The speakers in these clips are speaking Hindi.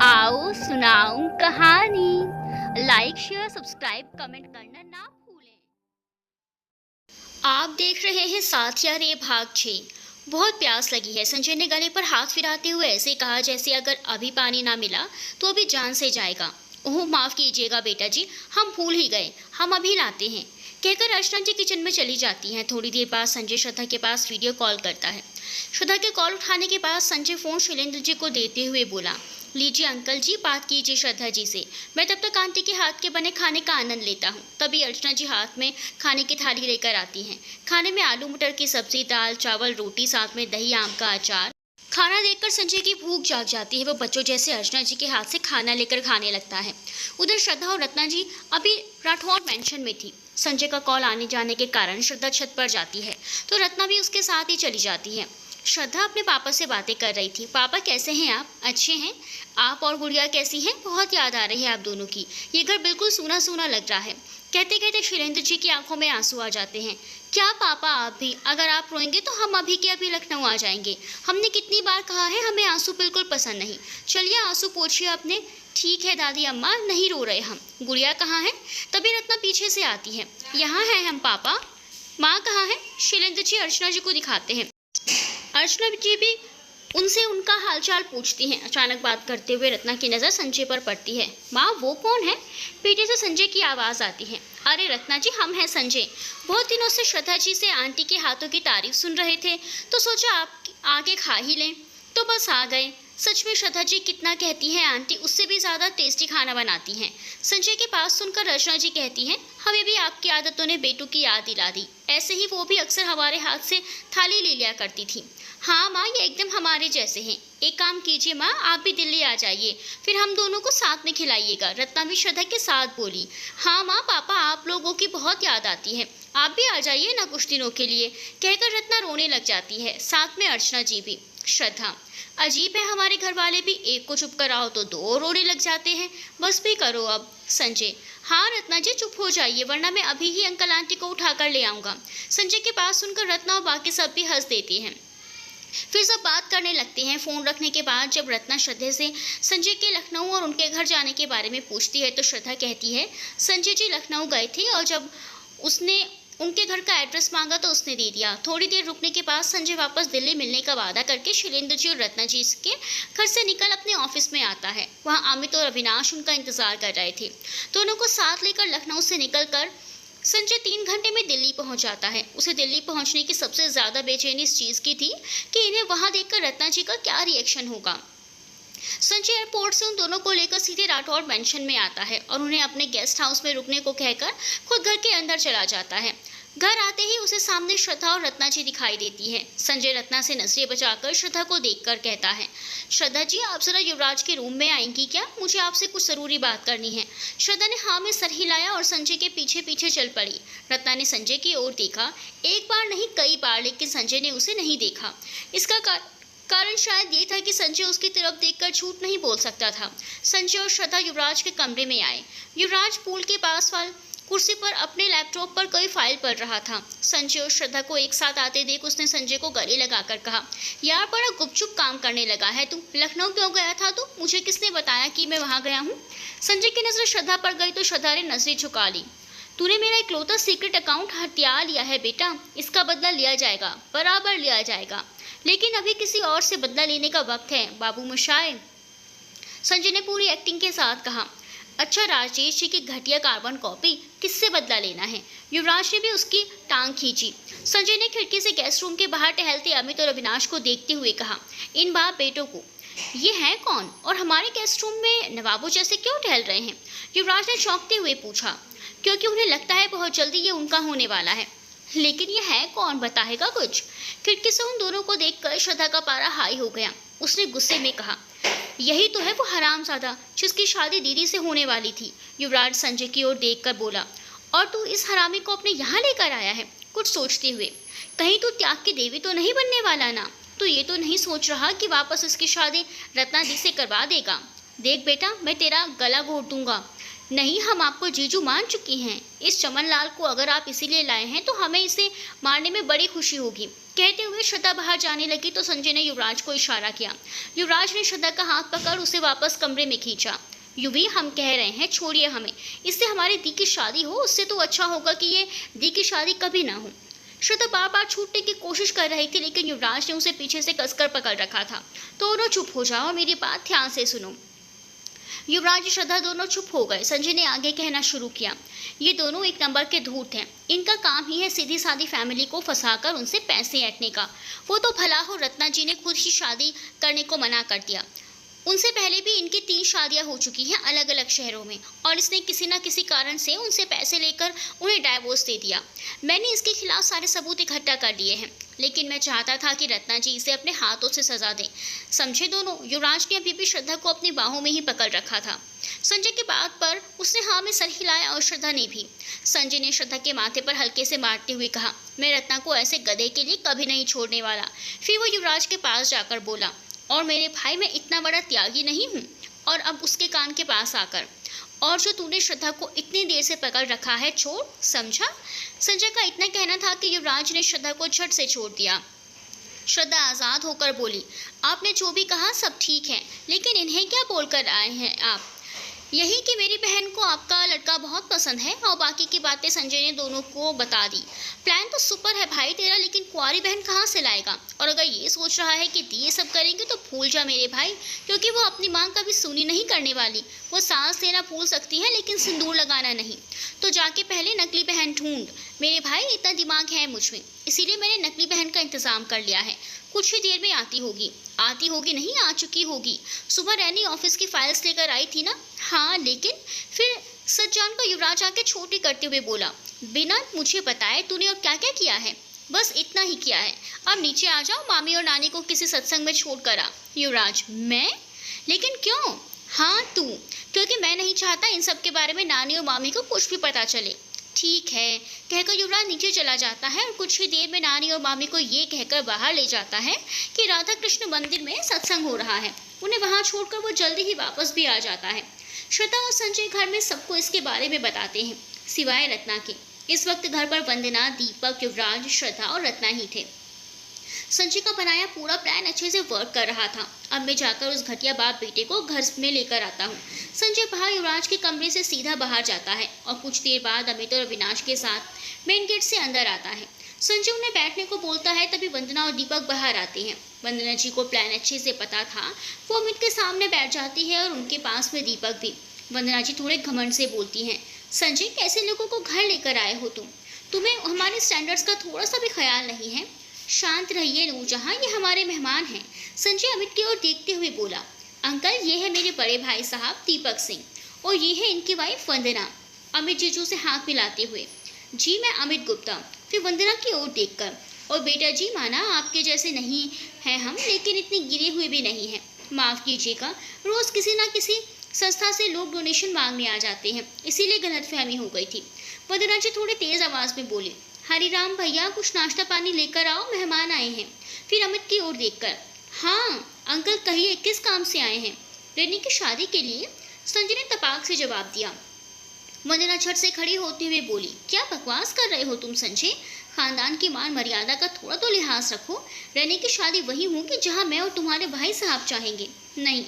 आओ सुनाऊं कहानी। लाइक शेयर सब्सक्राइब कमेंट करना ना भूलें। आप देख रहे हैं साथिया रे भाग 6। बहुत प्यास लगी है। संजय ने गले पर हाथ फिराते हुए ऐसे कहा जैसे अगर अभी पानी ना मिला तो अभी जान से जाएगा। ओह माफ़ कीजिएगा बेटा जी, हम भूल ही गए, हम अभी लाते हैं, कहकर अर्चना जी किचन में चली जाती हैं। थोड़ी देर बाद संजय श्रद्धा के पास वीडियो कॉल करता है। श्रद्धा के कॉल उठाने के बाद संजय फ़ोन शैलेंद्र जी को देते हुए बोला, लीजिए अंकल जी, बात कीजिए श्रद्धा जी से, मैं तब तक आंटी के हाथ के बने खाने का आनंद लेता हूँ। तभी अर्चना जी हाथ में खाने की थाली लेकर आती हैं। खाने में आलू मटर की सब्जी, दाल चावल रोटी, साथ में दही आम का अचार। खाना देखकर संजय की भूख जाग जाती है। वो बच्चों जैसे अर्चना जी के हाथ से खाना लेकर खाने लगता है। उधर श्रद्धा और रत्ना जी अभी राठौर मेंशन में थी। संजय का कॉल आने जाने के कारण श्रद्धा छत पर जाती है तो रत्ना भी उसके साथ ही चली जाती है। श्रद्धा अपने पापा से बातें कर रही थी। पापा कैसे हैं आप? अच्छे हैं। आप और गुड़िया कैसी हैं? बहुत याद आ रही है आप दोनों की। ये घर बिल्कुल सूना सूना लग रहा है। कहते कहते शैलेंद्र जी की आंखों में आंसू आ जाते हैं। क्या पापा आप भी? अगर आप रोएंगे तो हम अभी के अभी लखनऊ आ जाएंगे। हमने कितनी बार कहा है हमें आंसू बिल्कुल पसंद नहीं। चलिए आंसू पोंछिए अपने। ठीक है दादी अम्मा, नहीं रो रहे हम। गुड़िया कहाँ है? तभी रत्ना पीछे से आती है। यहाँ है हम पापा। माँ कहाँ है? शैलेंद्र जी अर्चना जी को दिखाते हैं। अर्चना जी भी उनसे उनका हालचाल पूछती हैं। अचानक बात करते हुए रत्ना की नज़र संजय पर पड़ती है। माँ वो कौन है? पीछे से संजय की आवाज़ आती है। अरे रत्ना जी, हम हैं संजय। बहुत दिनों से श्रद्धा जी से आंटी के हाथों की तारीफ सुन रहे थे तो सोचा आप आके खा ही लें, तो बस आ गए। सच में श्रद्धा जी कितना कहती हैं, आंटी उससे भी ज़्यादा टेस्टी खाना बनाती हैं। संजय के पास सुनकर रचना जी कहती हैं, हमें भी आपकी आदतों ने बेटू की याद दिला दी। ऐसे ही वो भी अक्सर हमारे हाथ से थाली ले लिया करती थी। हाँ माँ, ये एकदम हमारे जैसे हैं। एक काम कीजिए माँ, आप भी दिल्ली आ जाइए, फिर हम दोनों को साथ में खिलाइएगा। रत्ना भी श्रद्धा के साथ बोली। हाँ माँ, पापा आप लोगों की बहुत याद आती है, आप भी आ जाइए ना कुछ दिनों के लिए, कहकर रत्ना रोने लग जाती है। साथ में अर्चना जी भी। श्रद्धा, अजीब है, हमारे घर वाले भी एक को चुप कराओ तो दो और रोने लग जाते हैं। बस भी करो अब। संजय, हाँ रत्ना जी चुप हो जाइए वरना मैं अभी ही अंकल आंटी को उठा कर ले आऊँगा। संजय के पास सुनकर रत्ना और बाकी सब भी हंस देती हैं। फिर सब बात करने लगते हैं। फ़ोन रखने के बाद जब रत्ना श्रद्धा से संजय के लखनऊ और उनके घर जाने के बारे में पूछती है तो श्रद्धा कहती है, संजय जी लखनऊ गए थे और जब उसने उनके घर का एड्रेस मांगा तो उसने दे दिया। थोड़ी देर रुकने के बाद संजय वापस दिल्ली मिलने का वादा करके शैलेंद्र जी और रत्ना जी के घर से निकल अपने ऑफिस में आता है। वहाँ अमित और अविनाश उनका इंतज़ार कर रहे थे। दोनों को साथ लेकर लखनऊ से निकलकर संजय 3 घंटे में दिल्ली पहुंच जाता है। उसे दिल्ली पहुंचने की सबसे ज़्यादा बेचैनी इस चीज़ की थी कि इन्हें वहां देखकर रत्ना जी का क्या रिएक्शन होगा। संजय एयरपोर्ट से उन दोनों को लेकर सीधे राठौर मेंशन में आता है और उन्हें अपने गेस्ट हाउस में रुकने को कहकर खुद घर के अंदर चला जाता है। घर आते ही उसे सामने श्रद्धा और रत्ना जी दिखाई देती है। संजय रत्ना से नजरें बचाकर श्रद्धा को देखकर कहता है, श्रद्धा जी आप जरा युवराज के रूम में आएंगी क्या? मुझे आपसे कुछ ज़रूरी बात करनी है। श्रद्धा ने हाँ में सर हिलाया और संजय के पीछे पीछे चल पड़ी। रत्ना ने संजय की ओर देखा, एक बार नहीं कई बार, लेकिन संजय ने उसे नहीं देखा। इसका कारण शायद ये था कि संजय उसकी तरफ देखकर झूठ नहीं बोल सकता था। संजय और श्रद्धा युवराज के कमरे में आए। युवराज पूल के पास वाले कुर्सी पर अपने लैपटॉप पर कोई फाइल पढ़ रहा था। संजय और श्रद्धा को एक साथ आते देख उसने संजय को गले लगाकर कहा, यार बड़ा गुपचुप काम करने लगा है तू। लखनऊ क्यों गया था तू? मुझे किसने बताया कि मैं वहाँ गया हूँ? संजय की नज़र श्रद्धा पर गई तो श्रद्धा ने नजरें झुका ली। तूने मेरा इकलौता सीक्रेट अकाउंट हथिया लिया है बेटा, इसका बदला लिया जाएगा, बराबर लिया जाएगा, लेकिन अभी किसी और से बदला लेने का वक्त है बाबू मशाए। संजय ने पूरी एक्टिंग के साथ कहा, अच्छा राजेश जी की घटिया कार्बन कॉपी, किससे बदला लेना है? युवराज ने भी उसकी टांग खींची। संजय ने खिड़की से गेस्ट रूम के बाहर टहलते अमित और अविनाश को देखते हुए कहा, इन बाप बेटों को ये है कौन और हमारे गेस्ट रूम में नवाबों जैसे क्यों टहल रहे हैं? युवराज ने चौंकते हुए पूछा, क्योंकि उन्हें लगता है बहुत जल्दी ये उनका होने वाला है। लेकिन ये है कौन, बताएगा कुछ? खिड़की से उन दोनों को देखकर श्रद्धा का पारा हाई हो गया। उसने गुस्से में कहा, यही तो है वो हरामजादा जिसकी शादी दीदी से होने वाली थी। युवराज संजय की ओर देखकर बोला, और तू इस हरामी को अपने यहाँ लेकर आया है? कुछ सोचते हुए, कहीं तू त्याग की देवी तो नहीं बनने वाला ना? तू ये तो नहीं सोच रहा कि वापस उसकी शादी रत्ना जी से करवा देगा? देख बेटा, मैं तेरा गला घोट दूंगा, नहीं, हम आपको जीजू मान चुकी हैं। इस चमन लाल को अगर आप इसीलिए लाए हैं तो हमें इसे मारने में बड़ी खुशी होगी। कहते हुए श्रद्धा बाहर जाने लगी तो संजय ने युवराज को इशारा किया। युवराज ने श्रद्धा का हाथ पकड़ उसे वापस कमरे में खींचा। युवी, हम कह रहे हैं, छोड़िए हमें। इससे हमारी दी की शादी हो, उससे तो अच्छा होगा कि ये दी की शादी कभी ना हो। श्रद्धा बार बार छूटने की कोशिश कर रही थी, लेकिन युवराज ने उसे पीछे से कसकर पकड़ रखा था। दोनों चुप हो जाओ और मेरी बात ध्यान से सुनो। युवराज और श्रद्धा दोनों चुप हो गए। संजय ने आगे कहना शुरू किया, ये दोनों एक नंबर के धूर्त हैं। इनका काम ही है सीधी सादी फैमिली को फंसाकर उनसे पैसे ऐंठने का। वो तो भला हो रत्ना जी ने खुद ही शादी करने को मना कर दिया। उनसे पहले भी इनकी 3 शादियां हो चुकी हैं अलग अलग शहरों में, और इसने किसी न किसी कारण से उनसे पैसे लेकर उन्हें डाइवोर्स दे दिया। मैंने इसके खिलाफ सारे सबूत इकट्ठा कर लिए हैं, लेकिन मैं चाहता था कि रत्ना जी इसे अपने हाथों से सजा दें। समझे दोनों? युवराज ने अभी भी श्रद्धा को अपनी बाहों में ही पकड़ रखा था। संजय की बात पर उसने हाँ में सर हिलाया और श्रद्धा ने भी। संजय ने श्रद्धा के माथे पर हल्के से मारते हुए कहा, मैं रत्ना को ऐसे गधे के लिए कभी नहीं छोड़ने वाला। फिर वो युवराज के पास जाकर बोला, और मेरे भाई, मैं इतना बड़ा त्यागी नहीं हूँ। और अब उसके कान के पास आकर, और जो तूने श्रद्धा को इतनी देर से पकड़ रखा है, छोड़, समझा? संजय का इतना कहना था कि युवराज ने श्रद्धा को झट से छोड़ दिया। श्रद्धा आज़ाद होकर बोली, आपने जो भी कहा सब ठीक है, लेकिन इन्हें क्या बोलकर आए हैं आप? यही कि मेरी बहन को आपका लड़का बहुत पसंद है, और बाकी की बातें संजय ने दोनों को बता दी। प्लान तो सुपर है भाई तेरा, लेकिन कुंवारी बहन कहाँ से लाएगा? और अगर ये सोच रहा है कि दी ये सब करेंगे तो भूल जा मेरे भाई, क्योंकि वो अपनी मांग कभी सुनी नहीं करने वाली। वो सांस लेना भूल सकती है, लेकिन सिंदूर लगाना नहीं। तो जाके पहले नकली बहन ढूंढ मेरे भाई, इतना दिमाग है मुझ में, इसीलिए मैंने नकली बहन का इंतजाम कर लिया है। कुछ ही देर में आती होगी नहीं, आ चुकी होगी। सुबह रैनी ऑफिस की फाइल्स लेकर आई थी ना? हाँ, लेकिन फिर सज्जान को युवराज आके छोटी करते हुए बोला, बिना मुझे बताए तूने और क्या क्या किया है? बस इतना ही किया है। अब नीचे आ जाओ, मामी और नानी को किसी सत्संग में छोड़ कर आ। युवराज, मैं? लेकिन क्यों? हाँ तू, क्योंकि मैं नहीं चाहता इन सब के बारे में नानी और मामी को कुछ भी पता चले। ठीक है, कहकर युवराज नीचे चला जाता है और कुछ ही देर में नानी और मामी को ये कहकर बाहर ले जाता है कि राधा कृष्ण मंदिर में सत्संग हो रहा है। उन्हें वहां छोड़कर वो जल्दी ही वापस भी आ जाता है। श्रद्धा और संजय घर में सबको इसके बारे में बताते हैं, सिवाय रत्ना के। इस वक्त घर पर वंदना, दीपक, युवराज, श्रद्धा और रत्ना ही थे। संजय का बनाया पूरा प्लान अच्छे से वर्क कर रहा था। अब मैं जाकर उस घटिया बाप बेटे को घर में लेकर आता हूँ। संजय बाहर युवराज के कमरे से सीधा बाहर जाता है और कुछ देर बाद अमित और अविनाश के साथ मेन गेट से अंदर आता है। संजय उन्हें बैठने को बोलता है, तभी वंदना और दीपक बाहर आते हैं। वंदना जी को प्लान अच्छे से पता था। वो अमित के सामने बैठ जाती है और उनके पास में दीपक भी। वंदना जी थोड़े घमंड से बोलती हैं, संजय, कैसे लोगों को घर लेकर आए हो तुम? तुम्हें हमारे स्टैंडर्ड्स का थोड़ा सा भी ख्याल नहीं है? शांत रहिए नूरजहां, ये हमारे मेहमान हैं। संजय अमित की ओर देखते हुए बोला, अंकल, ये है मेरे बड़े भाई साहब दीपक सिंह, और ये है इनकी वाइफ वंदना। अमित जीजू से हाथ मिलाते हुए, जी मैं अमित गुप्ता। फिर वंदना की ओर देखकर, और बेटा जी, माना आपके जैसे नहीं हैं हम, लेकिन इतने गिरे हुए भी नहीं हैं। माफ़ कीजिएगा, रोज़ किसी ना किसी संस्था से लोग डोनेशन मांगने आ जाते हैं, इसीलिए गलतफहमी हो गई थी। वंदना जी थोड़ी तेज़ आवाज़ में बोली, हरिराम भैया, कुछ नाश्ता पानी लेकर आओ, मेहमान आए हैं। फिर अमित की ओर देखकर, हाँ अंकल, कहिए किस काम से आए हैं? रेनी की शादी के लिए, संजय ने तपाक से जवाब दिया। वंदना झट से खड़ी होते हुए बोली, क्या बकवास कर रहे हो तुम संजय? खानदान की मान मर्यादा का थोड़ा तो लिहाज रखो। रेनी की शादी वही होगी जहाँ मैं और तुम्हारे भाई साहब चाहेंगे। नहीं,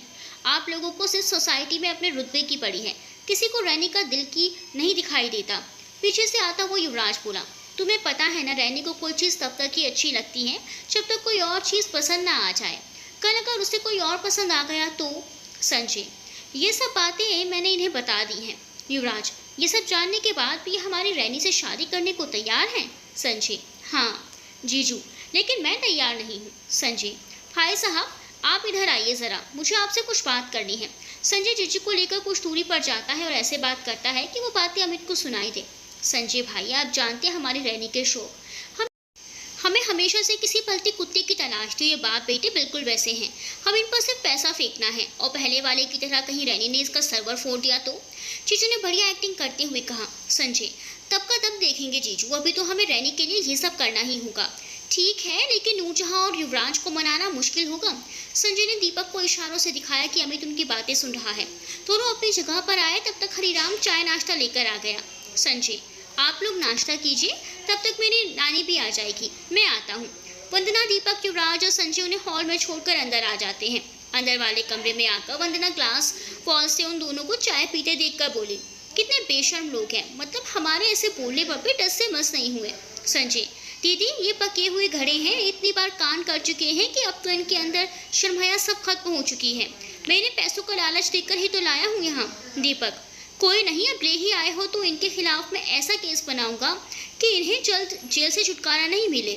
आप लोगों को सिर्फ सोसाइटी में अपने रुतबे की पड़ी है, किसी को रैनी का दिल की नहीं दिखाई देता। पीछे से आता हुआ युवराज बोला, तुम्हें पता है ना, रैनी को कोई चीज़ तब तक ही अच्छी लगती है जब तक कोई और चीज़ पसंद ना आ जाए। कल अगर उसे कोई और पसंद आ गया तो? संजय, ये सब बातें मैंने इन्हें बता दी हैं। युवराज, ये सब जानने के बाद भी हमारी रैनी से शादी करने को तैयार हैं? संजय, हाँ जीजू, लेकिन मैं तैयार नहीं हूँ। संजय, भाई साहब आप इधर आइए ज़रा, मुझे आपसे कुछ बात करनी है। संजय जीजू को लेकर कुछ दूरी पर जाता है और ऐसे बात करता है कि वो बातें अमित को सुनाई दे। संजय भाई, आप जानते हैं हमारी रैनी के शौक, हमें हमेशा से किसी पलती कुत्ते की तलाश थी। ये बाप बेटे बिल्कुल वैसे हैं, हम इन पर सिर्फ पैसा फेंकना है, और पहले वाले की तरह कहीं रैनी ने इसका सर्वर फोड़ दिया तो? जीजू ने बढ़िया एक्टिंग करते हुए कहा। संजय, तब का तब देखेंगे जीजू, अभी तो हमें रैनी के लिए ये सब करना ही होगा। ठीक है, लेकिन नूरजहां और युवराज को मनाना मुश्किल होगा। संजय ने दीपक को इशारों से दिखाया कि अमित उनकी बातें सुन रहा है। दोनों अपनी जगह पर आए, तब तक हरिराम चाय नाश्ता लेकर आ गया। संजय, आप लोग नाश्ता कीजिए, तब तक मेरी नानी भी आ जाएगी, मैं आता हूँ। वंदना, दीपक, युवराज और संजय उन्हें हॉल में छोड़कर अंदर आ जाते हैं। अंदर वाले कमरे में आकर वंदना ग्लास वॉल से उन दोनों को चाय पीते देखकर बोली, कितने बेशर्म लोग हैं, मतलब हमारे ऐसे बोलने पर भी टस से मस नहीं हुए। संजय, दीदी ये पके हुए घड़े हैं, इतनी बार कान कर चुके हैं कि अब तो इनके अंदर शर्मया सब खत्म हो चुकी है। मैंने पैसों का लालच देकर ही तो लाया हूँ यहाँ। दीपक, कोई नहीं, अब ले ही आए हो तो इनके खिलाफ मैं ऐसा केस बनाऊंगा कि इन्हें जल्द जेल से छुटकारा नहीं मिले,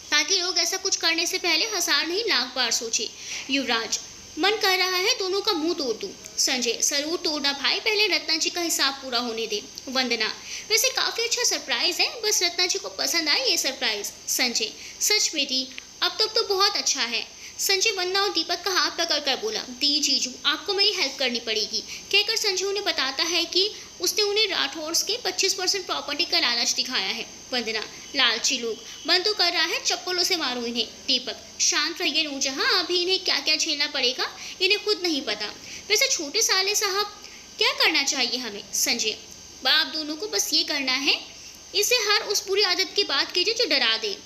ताकि लोग ऐसा कुछ करने से पहले हजार नहीं लाख बार सोचे। युवराज, मन कर रहा है दोनों का मुंह तोड़ दूं। संजय, जरूर तोड़ना भाई, पहले रत्ना जी का हिसाब पूरा होने दे। वंदना, वैसे काफी अच्छा सरप्राइज है, बस रत्ना जी को पसंद आए ये सरप्राइज। संजय, सच में दी, अब तक तो बहुत अच्छा है। संजय वंदना और दीपक का हाथ पकड़कर बोला, दी जीजू, आपको मेरी हेल्प करनी पड़ेगी। कहकर संजय उन्हें बताता है कि उसने उन्हें राठौर्स के 25% प्रॉपर्टी का लालच दिखाया है। वंदना, लालची लोग, मन तो कर रहा है चप्पलों से मारो इन्हें। दीपक, शांत रहिए नूरजहां, अभी इन्हें क्या क्या झेलना पड़ेगा इन्हें खुद नहीं पता। वैसे छोटे साले साहब, क्या करना चाहिए हमें? संजय, आप दोनों को बस ये करना है, इसे हर उस बुरी आदत की बात कीजिए जो डरा दे,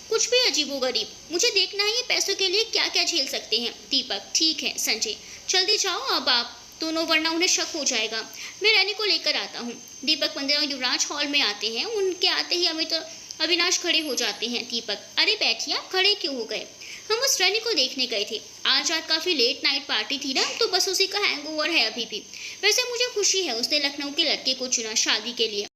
कुछ भी अजीबोगरीब। मुझे देखना है ये पैसों के लिए क्या क्या झेल सकते हैं। दीपक, ठीक है। संजय, जल्दी जाओ अब आप दोनों, वरना उन्हें शक हो जाएगा। मैं रैनी को लेकर आता हूँ। दीपक, वंदना और युवराज हॉल में आते हैं। उनके आते ही अमित और अविनाश खड़े हो जाते हैं। दीपक, अरे बैठिए, आप खड़े क्यों हो गए? हम उस रैनी को देखने गए थे। आज रात काफ़ी लेट नाइट पार्टी थी ना, तो बस उसी का हैंगओवर है अभी भी। वैसे मुझे खुशी है उसने लखनऊ के लड़के को चुना शादी के लिए।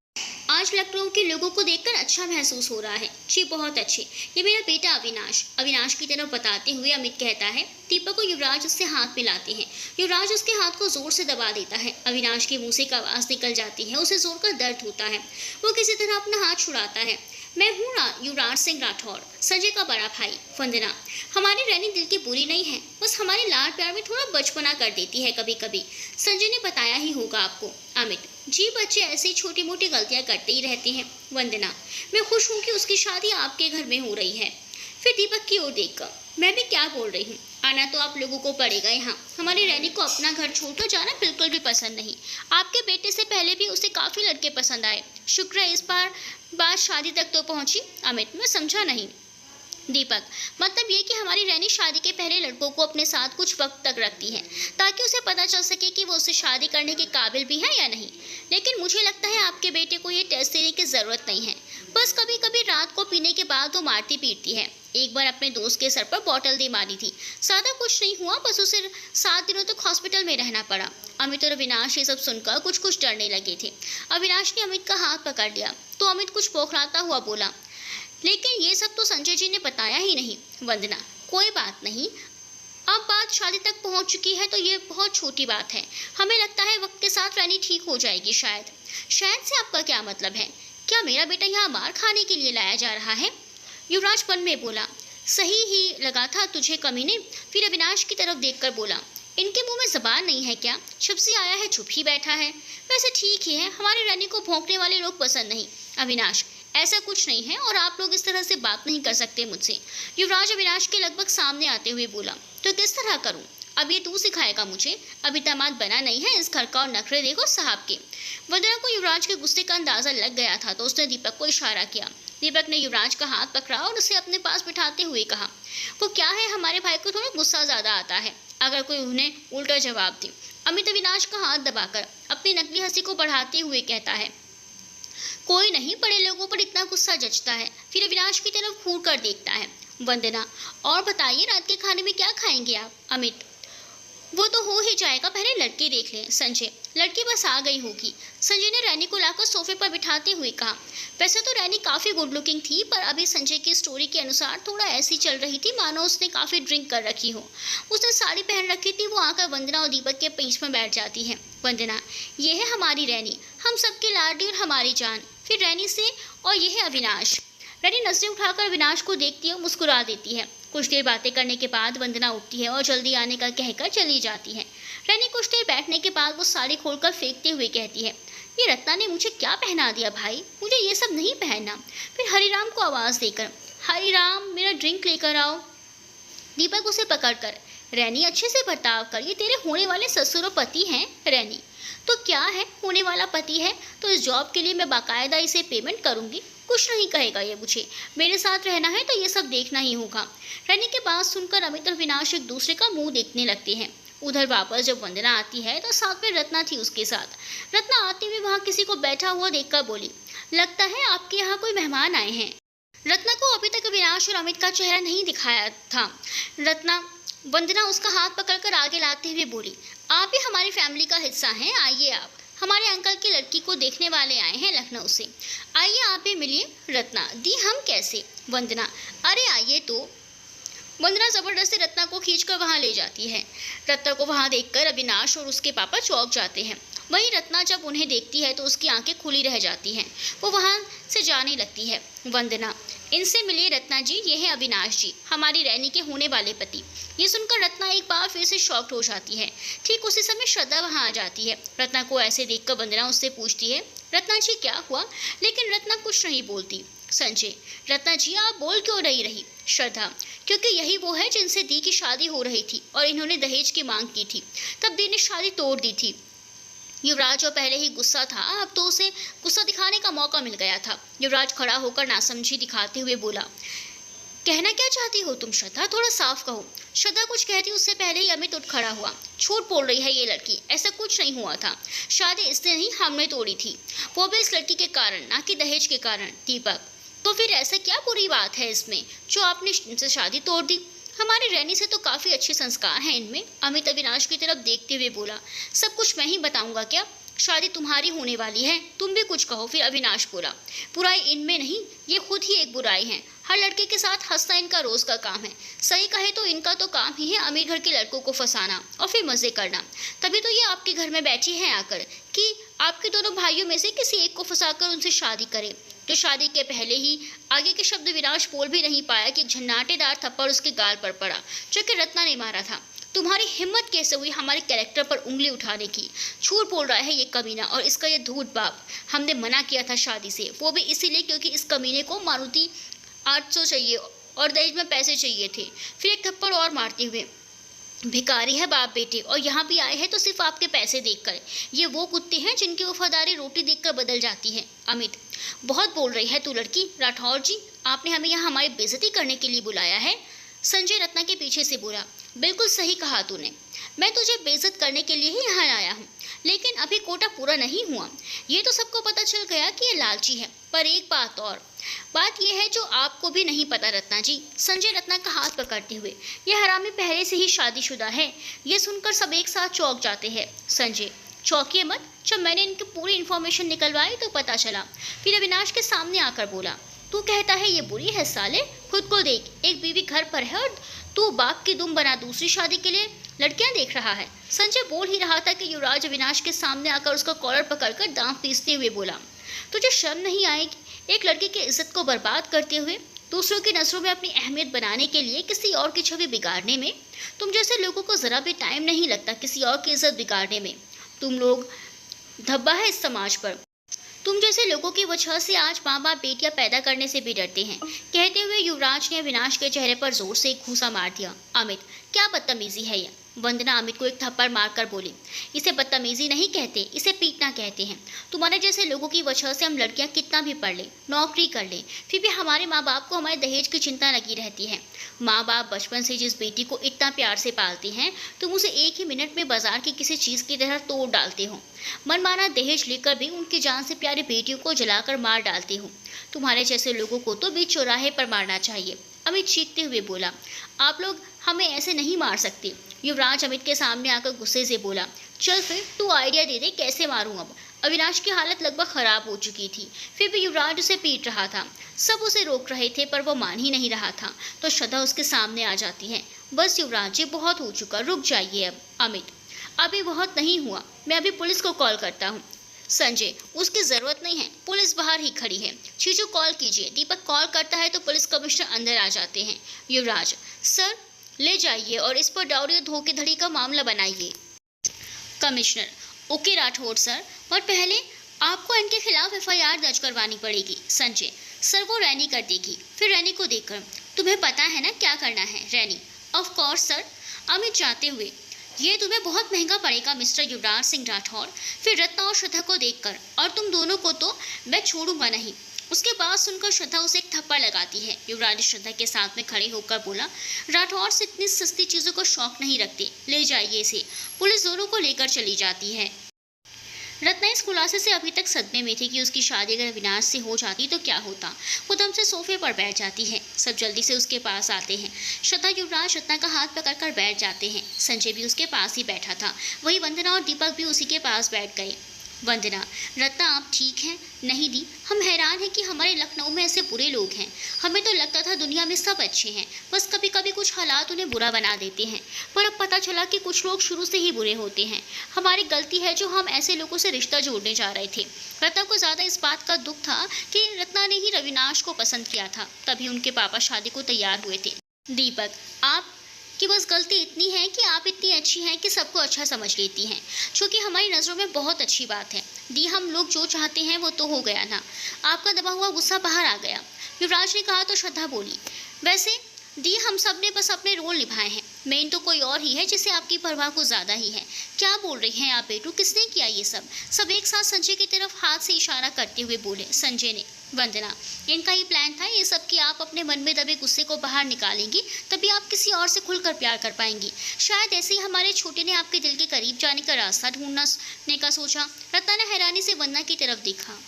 आज लखनऊ के लोगों को देखकर अच्छा महसूस हो रहा है। जी बहुत अच्छे, ये मेरा बेटा अविनाश। अविनाश की तरफ बताते हुए अमित कहता है। दीपक को युवराज उससे हाथ मिलाते हैं। युवराज उसके हाथ को जोर से दबा देता है। अविनाश के मुंह से एक आवाज़ निकल जाती है, उसे जोर का दर्द होता है। वो किसी तरह अपना हाथ छुड़ाता है। मैं हूँ युवराज सिंह राठौर, संजय का बड़ा भाई। वंदना, हमारी रैनी दिल की बुरी नहीं है, बस हमारे लाड प्यार में थोड़ा बचपना कर देती है कभी कभी। संजय ने बताया ही होगा आपको। अमित, जी बच्चे ऐसी छोटी मोटी गलतियां करते ही रहते हैं। वंदना, मैं खुश हूँ कि उसकी शादी आपके घर में हो रही है। फिर दीपक की ओर देखकर, मैं भी क्या बोल रही हूँ, आना तो आप लोगों को पड़ेगा यहाँ। हमारी रैनी को अपना घर छोड़कर जाना बिल्कुल भी पसंद नहीं। आपके बेटे से पहले भी उसे काफ़ी लड़के पसंद आए, शुक्र है इस बार बात शादी तक तो पहुँची। अमित, मैं समझा नहीं। दीपक, मतलब ये कि हमारी रैनी शादी के पहले लड़कों को अपने साथ कुछ वक्त तक रखती है, ताकि उसे पता चल सके कि वो उससे शादी करने के काबिल भी है या नहीं। लेकिन मुझे लगता है आपके बेटे को ये टेस्ट देने की ज़रूरत नहीं है। बस कभी कभी रात को पीने के बाद वो मारती पीटती है। एक बार अपने दोस्त के सर पर बॉटल दे मारी थी। ज़्यादा कुछ नहीं हुआ, बस उसे 7 दिनों तक हॉस्पिटल में रहना पड़ा। अमित और अविनाश ये सब सुनकर कुछ कुछ डरने लगे थे। अविनाश ने अमित का हाथ पकड़ लिया तो अमित कुछ बौखलाता हुआ बोला, लेकिन ये सब तो संजय जी ने बताया ही नहीं। वंदना, कोई बात नहीं, अब बात शादी तक पहुंच चुकी है तो ये बहुत छोटी बात है। हमें लगता है वक्त के साथ रैनी ठीक हो जाएगी। शायद से आपका क्या मतलब है? क्या मेरा बेटा यहाँ मार खाने के लिए लाया जा रहा है? युवराज मन में बोला, सही ही लगा था तुझे कमीने। फिर अविनाश की तरफ देखकर बोला, इनके मुंह में जबान नहीं है क्या? जब से आया है चुप ही बैठा है। वैसे ठीक ही है, हमारी रैनी को भौंकने वाले लोग पसंद नहीं। अविनाश, ऐसा कुछ नहीं है और आप लोग इस तरह से बात नहीं कर सकते मुझसे। युवराज अविनाश के लगभग सामने आते हुए बोला, तो किस तरह करूं? अब ये तू सिखाएगा मुझे? अभी दामाद बना नहीं है इस घर का और नखरे देखो साहब के। वंदना को युवराज के गुस्से का अंदाजा लग गया था तो उसने दीपक को इशारा किया। दीपक ने युवराज का हाथ पकड़ा और उसे अपने पास बिठाते हुए कहा, वो क्या है, हमारे भाई को थोड़ा गुस्सा ज़्यादा आता है, अगर कोई उन्हें उल्टा जवाब दे। अमित अविनाश का हाथ दबाकर अपनी नकली हंसी को बढ़ाते हुए कहता है, कोई नहीं, बड़े लोगों पर इतना गुस्सा जचता है। फिर अविनाश की तरफ घूर कर देखता है। वंदना, और बताइए रात के खाने में क्या खाएंगे आप? अमित, वो तो हो ही जाएगा, पहले लड़की देख लें। संजय, लड़की बस आ गई होगी। संजय ने रैनी को लाकर सोफे पर बिठाते हुए कहा। वैसे तो रैनी काफ़ी गुड लुकिंग थी, पर अभी संजय की स्टोरी के अनुसार थोड़ा ऐसी चल रही थी मानो उसने काफ़ी ड्रिंक कर रखी हो। उसने साड़ी पहन रखी थी। वो आकर वंदना और दीपक के बीच में बैठ जाती है। वंदना, ये है हमारी रैनी, हम सबकी लाडली और हमारी जान। फिर रैनी से, और ये है अविनाश। रैनी नजरें उठाकर अविनाश को देखती है और मुस्कुरा देती है। कुछ देर बातें करने के बाद वंदना उठती है और जल्दी आने का कहकर चली जाती है। रैनी कुछ देर बैठने के बाद वो साड़ी खोलकर फेंकते हुए कहती है, ये रत्ना ने मुझे क्या पहना दिया भाई, मुझे ये सब नहीं पहनना। फिर हरिराम को आवाज़ देकर, हरि राम, मेरा ड्रिंक लेकर आओ। दीपक उसे पकड़कर, रैनी अच्छे से बर्ताव कर, ये तेरे होने वाले ससुर और पति हैं। रैनी, तो क्या है, होने वाला पति है तो इस जॉब के लिए मैं बाकायदा इसे पेमेंट करूंगी, कुछ नहीं कहेगा ये मुझे, मेरे साथ रहना है तो ये सब देखना ही होगा। रैनी की बात सुनकर अमित और विनाश एक दूसरे का मुंह देखने लगते हैं। उधर वापस जब वंदना आती है तो साथ में रत्ना थी उसके साथ। रत्ना आते हुए वहाँ किसी को बैठा हुआ देखकर बोली, लगता है आपके यहाँ कोई मेहमान आए हैं। रत्ना को अभी तक विनाश और अमित का चेहरा नहीं दिखाया था। वंदना उसका हाथ पकड़कर आगे लाते हुए बोली, आप भी हमारी फैमिली का हिस्सा हैं, आइए आप, हमारे अंकल की लड़की को देखने वाले आए हैं लखनऊ से, आइए आप भी मिलिए। रत्ना, दी हम कैसे? वंदना, अरे आइए तो। वंदना जबरदस्ती रत्ना को खींचकर वहां ले जाती है। रत्ना को वहां देखकर अविनाश और उसके पापा चौंक जाते हैं। वहीं रत्ना जब उन्हें देखती है तो उसकी आंखें खुली रह जाती हैं। वो वहां से जाने लगती है। वंदना, इनसे मिलिए रत्ना जी, ये है अविनाश जी, हमारी रैनी के होने वाले पति। ये सुनकर रत्ना एक बार फिर से शॉक्ड हो जाती है। ठीक उसी समय श्रद्धा वहां आ जाती है। रत्ना को ऐसे देखकर वंदना उससे पूछती है, रत्ना जी क्या हुआ? लेकिन रत्ना कुछ नहीं बोलती। संजय, रत्ना जी आप बोल क्यों नहीं रही? श्रद्धा, क्योंकि यही वो है जिनसे दी की शादी हो रही थी और इन्होंने दहेज की मांग की थी, तब दी ने शादी तोड़ दी थी। युवराज जो पहले ही गुस्सा था, अब तो उसे गुस्सा दिखाने का मौका मिल गया था। युवराज खड़ा होकर नासमझी दिखाते हुए बोला, कहना क्या चाहती हो तुम श्रद्धा, थोड़ा साफ कहो। श्रद्धा कुछ कहती उससे पहले ही अमित उठ खड़ा हुआ। झूठ बोल रही है ये लड़की, ऐसा कुछ नहीं हुआ था, शादी इसने नहीं हमने तोड़ी थी, वो भी इस लड़की के कारण, ना कि दहेज के कारण। दीपक, तो फिर ऐसा क्या बुरी बात है इसमें जो आपने इनसे शादी तोड़ दी? हमारी रैनी से तो काफी अच्छे संस्कार हैं इनमें। अमित अविनाश की तरफ देखते हुए बोला, सब कुछ मैं ही बताऊंगा क्या? शादी तुम्हारी होने वाली है, तुम भी कुछ कहो। फिर अविनाश बोला, बुराई इनमें नहीं, ये खुद ही एक बुराई है। हर लड़के के साथ हंसना इनका रोज का काम है। सही कहे तो इनका तो काम ही है अमीर घर के लड़कों को फंसाना और फिर मजे करना। तभी तो ये आपके घर में बैठी हैं आकर कि आपके दोनों भाइयों में से किसी एक को फंसाकर उनसे शादी करे। तो शादी के पहले ही आगे के शब्द विनाश बोल भी नहीं पाया कि झन्नाटेदार थप्पड़ उसके गाल पर पड़ा, जो कि रत्ना ने मारा था। तुम्हारी हिम्मत कैसे हुई हमारे कैरेक्टर पर उंगली उठाने की? झूठ बोल रहा है ये कमीना और इसका ये धूर्त बाप। हमने मना किया था शादी से, वो भी इसीलिए क्योंकि इस कमीने को मारुति 800 चाहिए और दहेज में पैसे चाहिए थे। फिर एक थप्पड़ और मारते हुए, भिखारी है बाप बेटे और यहाँ भी आए हैं तो सिर्फ आपके पैसे देखकर। ये वो कुत्ते हैं जिनकी वफादारी रोटी देखकर बदल जाती है। अमित, बहुत बोल रही है तू लड़की। राठौर जी, आपने हमें यहाँ हमारी बेइज्जती करने के लिए बुलाया है? संजय रत्ना के पीछे से बोला, बिल्कुल सही कहा तूने, मैं तुझे बेइज्जत करने के लिए ही यहाँ आया हूँ, लेकिन अभी कोटा पूरा नहीं हुआ। ये तो सबको पता चल गया कि ये लालची है, पर एक बात और, बात यह है जो आपको भी नहीं पता रत्ना जी। संजय रत्ना का हाथ पकड़ते हुए, यह हरामी पहले से ही शादीशुदा है। ये सुनकर सब एक साथ चौंक जाते हैं। संजय, चौंकिए मत, जब मैंने इनकी पूरी इन्फॉर्मेशन निकलवाई तो पता चला। फिर अविनाश के सामने आकर बोला, तू कहता है ये बुरी है साले, खुद को देख, एक बीवी घर पर है और तू बाप की दुम बना दूसरी शादी के लिए लड़कियां देख रहा है। संजय बोल ही रहा था कि युवराज अविनाश के सामने आकर उसका कॉलर पकड़कर दांत पीसते हुए बोला, तुझे शर्म नहीं आएगी एक लड़की की इज्जत को बर्बाद करते हुए, दूसरों की नजरों में अपनी अहमियत बनाने के लिए किसी और की छवि बिगाड़ने में? तुम जैसे लोगों को जरा भी टाइम नहीं लगता किसी और की इज्जत बिगाड़ने में। तुम लोग धब्बा है इस समाज पर। तुम जैसे लोगों की वजह से आज माँ बाप बेटियां पैदा करने से भी डरते हैं। कहते हुए युवराज ने अविनाश के चेहरे पर जोर से एक घूंसा मार दिया। अमित, क्या बदतमीजी है यह? वंदना अमित को एक थप्पड़ मारकर बोली, इसे बदतमीजी नहीं कहते, इसे पीटना कहते हैं। तुम्हारे जैसे लोगों की वजह से हम लड़कियां कितना भी पढ़ लें, नौकरी कर लें, फिर भी हमारे माँ बाप को हमारे दहेज की चिंता लगी रहती है। माँ बाप बचपन से जिस बेटी को इतना प्यार से पालते हैं, तुम उसे एक ही मिनट में बाजार की किसी चीज़ की तरह तोड़ डालते हो। मनमाना दहेज लेकर भी उनकी जान से प्यारी बेटियों को जलाकर मार डालते हो। तुम्हारे जैसे लोगों को तो बीच चौराहे पर मारना चाहिए। अमित चीखते हुए बोला, आप लोग हमें ऐसे नहीं मार सकते। युवराज अमित के सामने आकर गुस्से से बोला, चल फिर तू आइडिया दे दे कैसे मारूं अब। अविनाश की हालत लगभग खराब हो चुकी थी, फिर भी युवराज उसे पीट रहा था। सब उसे रोक रहे थे पर वो मान ही नहीं रहा था। तो श्रद्धा उसके सामने आ जाती है। बस युवराज जी, बहुत हो चुका, रुक जाइए अब। अमित, अभी बहुत नहीं हुआ, मैं अभी पुलिस को कॉल करता हूँ। संजय, उसकी जरूरत नहीं है, पुलिस बाहर ही खड़ी है। चीजू कॉल कीजिए। दीपक कॉल करता है तो पुलिस कमिश्नर अंदर आ जाते हैं। युवराज, सर ले जाइए और इस पर डाउरी और धोखेधड़ी का मामला बनाइए। कमिश्नर, ओके राठौड़ सर, और पहले आपको इनके खिलाफ FIR दर्ज करवानी पड़ेगी। संजय, सर वो रैनी कर देगी। फिर रैनी को देखकर, तुम्हें पता है ना क्या करना है? रैनी, ऑफ कोर्स सर। अमित जाते हुए, ये तुम्हें बहुत महंगा पड़ेगा मिस्टर युवराज सिंह राठौर। फिर रत्ना और श्रद्धा को देखकर, और तुम दोनों को तो मैं छोड़ूंगा नहीं। उसके बाद सुनकर श्रद्धा उसे एक थप्पड़ लगाती है। युवराज श्रद्धा के साथ में खड़े होकर बोला, राठौर से इतनी सस्ती चीज़ों को शौक नहीं रखते, ले जाइए इसे। पुलिस दोनों को लेकर चली जाती है। रत्ना इस खुलासे से अभी तक सदमे में थी कि उसकी शादी अगर अविनाश से हो जाती तो क्या होता। वो दम से सोफे पर बैठ जाती है। सब जल्दी से उसके पास आते हैं। श्रद्धा युवराज रत्ना का हाथ पकड़कर बैठ जाते हैं। संजय भी उसके पास ही बैठा था। वही वंदना और दीपक भी उसी के पास बैठ गए। वंदना, रत्ना आप ठीक हैं? नहीं दी, हम हैरान हैं कि हमारे लखनऊ में ऐसे बुरे लोग हैं। हमें तो लगता था दुनिया में सब अच्छे हैं, बस कभी कभी कुछ हालात उन्हें बुरा बना देते हैं। पर अब पता चला कि कुछ लोग शुरू से ही बुरे होते हैं। हमारी गलती है जो हम ऐसे लोगों से रिश्ता जोड़ने जा रहे थे। रत्ना को ज़्यादा इस बात का दुख था कि रत्ना ने ही रविनाश को पसंद किया था, तभी उनके पापा शादी को तैयार हुए थे। दीपक, आप कि बस गलती इतनी है कि आप इतनी अच्छी हैं कि सबको अच्छा समझ लेती हैं, जो कि हमारी नज़रों में बहुत अच्छी बात है। दी, हम लोग जो चाहते हैं वो तो हो गया ना। आपका दबा हुआ गुस्सा बाहर आ गया, युवराज ने कहा तो श्रद्धा बोली, वैसे दी हम सब ने बस अपने रोल निभाए हैं। मेन तो कोई और ही है जिसे आपकी परवाह कुछ ज़्यादा ही है। क्या बोल रही हैं आप बेटू? किसने किया ये सब? सब एक साथ संजय की तरफ हाथ से इशारा करते हुए बोले। संजय ने। वंदना, इनका ही प्लान था ये सब कि आप अपने मन में दबे गुस्से को बाहर निकालेंगी, तभी आप किसी और से खुलकर प्यार कर पाएंगी। शायद ऐसे ही हमारे छोटे ने आपके दिल के करीब जाने का रास्ता ढूंढने का सोचा। रत्ना ने हैरानी से वंदना की तरफ देखा।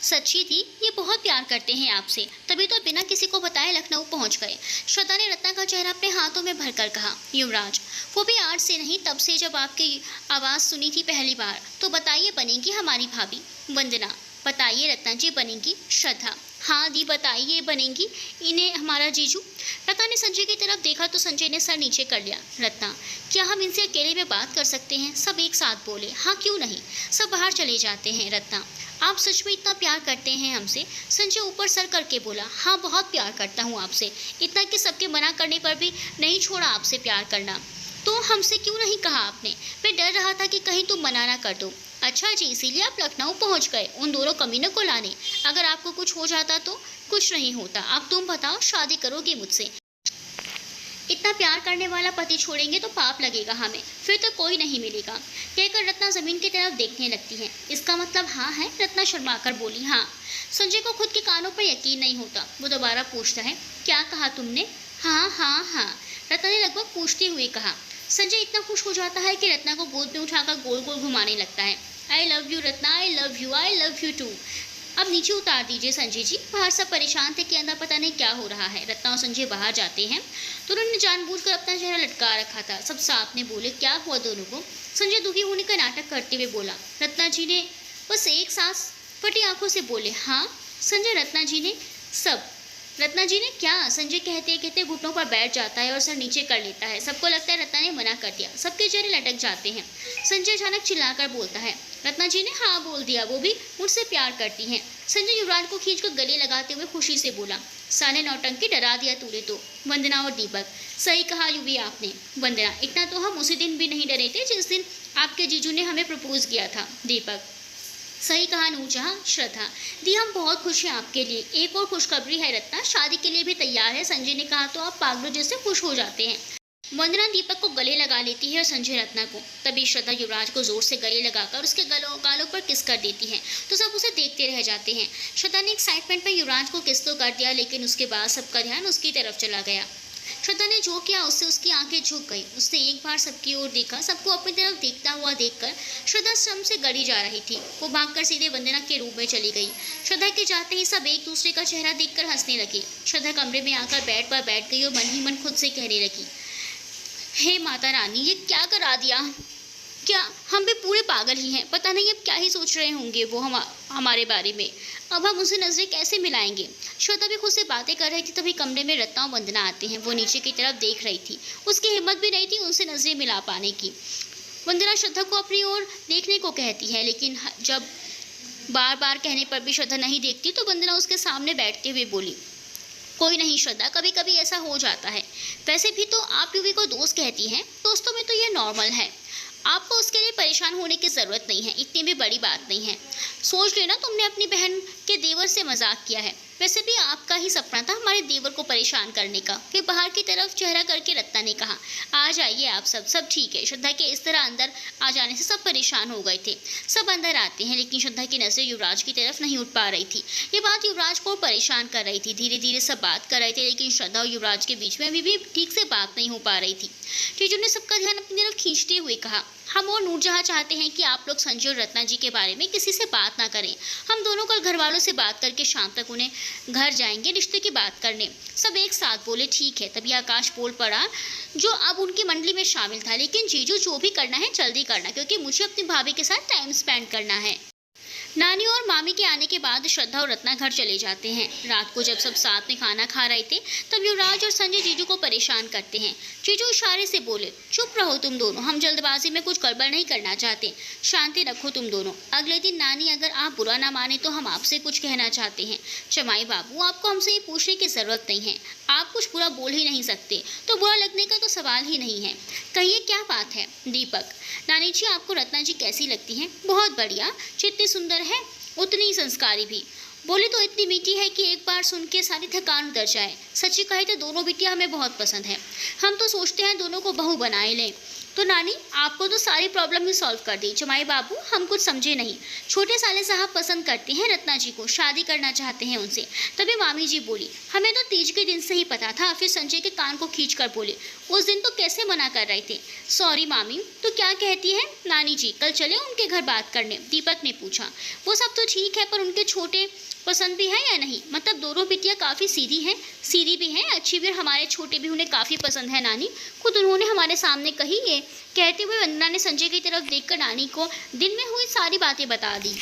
सच्ची थी, ये बहुत प्यार करते हैं आपसे, तभी तो बिना किसी को बताए लखनऊ पहुंच गए। श्रद्धा ने रत्ना का चेहरा अपने हाथों में भरकर कहा। युवराज, वो भी आज से नहीं, तब से जब आपकी आवाज़ सुनी थी पहली बार। तो बताइए, बनेगी हमारी भाभी? वंदना, बताइए रत्ना जी, बनेगी? श्रद्धा, हाँ दी बताइए, बनेगी इन्हें हमारा जीजू। रत्ना ने संजय की तरफ देखा तो संजय ने सर नीचे कर लिया। रत्ना, क्या हम इनसे अकेले में बात कर सकते हैं? सब एक साथ बोले। हाँ क्यों नहीं, सब बाहर चले जाते हैं। रत्ना, आप सच में इतना प्यार करते हैं हमसे? संजय ऊपर सर करके बोला। हाँ बहुत प्यार करता हूँ आपसे, इतना कि सबके मना करने पर भी नहीं छोड़ा आपसे प्यार करना। तो हमसे क्यों नहीं कहा आपने? मैं डर रहा था कि कहीं तुम मना ना कर दो। अच्छा जी, इसीलिए आप लखनऊ पहुंच गए उन दोनों कमीनों को लाने। अगर आपको कुछ हो जाता तो? कुछ नहीं होता। अब तुम बताओ, शादी करोगे मुझसे? इतना प्यार करने वाला पति छोड़ेंगे तो पाप लगेगा हमें, फिर तो कोई नहीं मिलेगा। कहकर रत्ना जमीन की तरफ देखने लगती है। इसका मतलब हाँ है? रत्ना शर्माकर बोली। हाँ। संजय को खुद के कानों पर यकीन नहीं होता। वो दोबारा पूछता है, क्या कहा तुमने? हाँ हाँ हाँ, रत्ना ने लगभग पूछते हुए कहा। संजय इतना खुश हो जाता है कि रत्ना को गोद में उठाकर गोल गोल घुमाने लगता है। I love you Ratna, I love you too. अब नीचे उतार दीजिए संजय जी। बाहर सब परेशान थे कि अंदर पता नहीं क्या हो रहा है। रत्ना और संजय बाहर जाते हैं तो उन्होंने जानबूझकर अपना चेहरा लटका रखा था। सब साथ में बोले, क्या हुआ दोनों को? संजय दुखी होने का नाटक करते हुए बोला। रत्ना जी ने बस एक सांस फटी आंखों से बोले, हाँ। संजय, रत्ना जी ने सब। रत्ना जी ने क्या? संजय कहते कहते घुटनों पर बैठ जाता है और सर नीचे कर लेता है। सबको लगता है रत्ना ने मना कर दिया। सबके चेहरे लटक जाते हैं। संजय अचानक चिल्लाकर बोलता है, रत्ना जी ने हाँ बोल दिया, वो भी मुझसे प्यार करती हैं। संजय युवराज को खींचकर गले लगाते हुए खुशी से बोला, साले नौटंकी, डरा दिया तूने तो। वंदना और दीपक, सही कहा युवी आपने। वंदना, इतना तो हम उसी दिन भी नहीं डरे थे जिस दिन आपके जीजू ने हमें प्रपोज किया था। दीपक, सही कहा नूरजहां। श्रद्धा दी, हम बहुत खुश हैं आपके लिए। एक और खुशखबरी है, रत्ना शादी के लिए भी तैयार है। संजय ने कहा तो आप पागलों जैसे खुश हो जाते हैं। वंदना दीपक को गले लगा लेती है और संजय रत्ना को। तभी श्रद्धा युवराज को जोर से गले लगाकर उसके गालों पर किस कर देती है तो सब उसे देखते रह जाते हैं। श्रद्धा ने एक्साइटमेंट में युवराज को किस तो कर दिया, लेकिन उसके बाद सबका ध्यान उसकी तरफ चला गया। श्रद्धा ने जो किया उससे उसकी आंखें झुक गई। उसने एक बार सबकी ओर देखा। सबको अपनी तरफ देखता हुआ देखकर श्रद्धा श्रम से गड़ी जा रही थी। वो भागकर सीधे वंदना के रूम में चली गई। श्रद्धा के जाते ही सब एक दूसरे का चेहरा देखकर हंसने लगे। श्रद्धा कमरे में आकर बेड पर बैठ गई और मन ही मन खुद से कहने लगी, हे माता रानी, ये क्या करा दिया? क्या हम भी पूरे पागल ही हैं? पता नहीं अब क्या ही सोच रहे होंगे वो हमारे बारे में। अब हम उनसे नजरें कैसे मिलाएंगे? श्वेता भी खुद से बातें कर रही थी, तभी कमरे में रत्ना और वंदना आते हैं। वो नीचे की तरफ देख रही थी। उसकी हिम्मत भी नहीं थी उनसे नजरें मिला पाने की। वंदना श्रद्धा को अपनी ओर देखने को कहती है, लेकिन जब बार बार कहने पर भी श्रद्धा नहीं देखती तो वंदना उसके सामने बैठते हुए बोली, कोई नहीं श्रद्धा, कभी कभी ऐसा हो जाता है। वैसे भी तो आप युवी को दोस्त कहती हैं, दोस्तों में तो ये नॉर्मल है। आपको उसके लिए परेशान होने की ज़रूरत नहीं है, इतनी भी बड़ी बात नहीं है। सोच लेना तुमने अपनी बहन के देवर से मजाक किया है। वैसे भी आपका ही सपना था हमारे देवर को परेशान करने का। फिर बाहर की तरफ चेहरा करके रत्ना ने कहा, आ जाइए आप सब ठीक है। श्रद्धा के इस तरह अंदर आ जाने से सब परेशान हो गए थे। सब अंदर आते हैं, लेकिन श्रद्धा की नजरें युवराज की तरफ नहीं उठ पा रही थी। ये बात युवराज को परेशान कर रही थी। धीरे धीरे सब बात कर रहे थे, लेकिन श्रद्धा और युवराज के बीच में अभी भी ठीक से बात नहीं हो पा रही थी। जीजू ने सबका ध्यान अपनी तरफ खींचते हुए कहा, हम और नूरजहां चाहते हैं कि आप लोग संजय और रत्ना जी के बारे में किसी से बात ना करें। हम दोनों कल घर वालों से बात करके शाम तक उन्हें घर जाएंगे रिश्ते की बात करने। सब एक साथ बोले ठीक है। तभी आकाश बोल पड़ा, जो अब उनकी मंडली में शामिल था, लेकिन जीजू जो भी करना है जल्दी करना, क्योंकि मुझे अपनी भाभी के साथ टाइम स्पेंड करना है। नानी और मामी के आने के बाद श्रद्धा और रत्ना घर चले जाते हैं। रात को जब सब साथ में खाना खा रहे थे, तब युवराज और संजय जीजू को परेशान करते हैं। जीजू इशारे से बोले, चुप रहो तुम दोनों, हम जल्दबाजी में कुछ गड़बड़ नहीं करना चाहते, शांति रखो तुम दोनों। अगले दिन नानी, अगर आप बुरा ना माने तो हम आपसे कुछ कहना चाहते हैं। जमाई बाबू, आपको हमसे ये पूछने की जरूरत नहीं है, आप कुछ बुरा बोल ही नहीं सकते, तो बुरा लगने का तो सवाल ही नहीं है। कहिए क्या बात है। दीपक, नानी जी आपको रत्ना जी कैसी लगती हैं? बहुत बढ़िया, जितनी सुंदर है उतनी ही संस्कारी भी। बोली तो इतनी मीठी है कि एक बार सुन के सारी थकान उतर जाए। सच्ची कहे तो दोनों बिटिया हमें बहुत पसंद है। हम तो सोचते हैं दोनों को बहू बनाए लें। तो नानी, आपको तो सारी प्रॉब्लम ही सॉल्व कर दी। जमाई बाबू, हम कुछ समझे नहीं। छोटे साले साहब पसंद करते हैं रत्ना जी को, शादी करना चाहते हैं उनसे। तभी मामी जी बोली, हमें तो तीज के दिन से ही पता था। फिर संजय के कान को खींच कर बोले, उस दिन तो कैसे मना कर रहे थे। सॉरी मामी। तो क्या कहती है नानी जी, कल चले उनके घर बात करने? दीपक ने पूछा। वो सब तो ठीक है, पर उनके छोटे पसंद भी है या नहीं? मतलब दोनों बिटिया काफ़ी सीधी हैं, सीधी भी हैं, अच्छी भी। हमारे छोटे भी उन्हें काफ़ी पसंद है नानी, खुद उन्होंने हमारे सामने कही। ये कहते हुए वंदना ने संजय की तरफ देखकर नानी को दिन में हुई सारी बातें बता दी।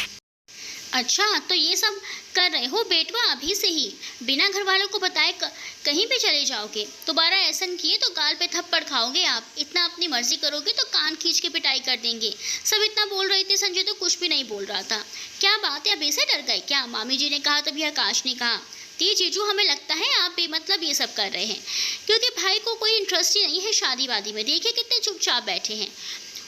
अच्छा, तो ये सब कर रहे हो बेटवा अभी से ही, बिना घर वालों को बताए कहीं भी चले जाओगे? दोबारा ऐसा किए तो गाल पे थप्पड़ खाओगे आप। इतना अपनी मर्जी करोगे तो कान खींच के पिटाई कर देंगे। सब इतना बोल रहे थे, संजय तो कुछ भी नहीं बोल रहा था। क्या बात है, अभी से डर गए क्या? मामी जी ने कहा। तभी आकाश ने कहा, ती जीजू, हमें लगता है आप बेमतलब ये सब कर रहे हैं, क्योंकि भाई को कोई इंटरेस्ट ही नहीं है शादी वादी में। देखिए कितने चुपचाप बैठे हैं।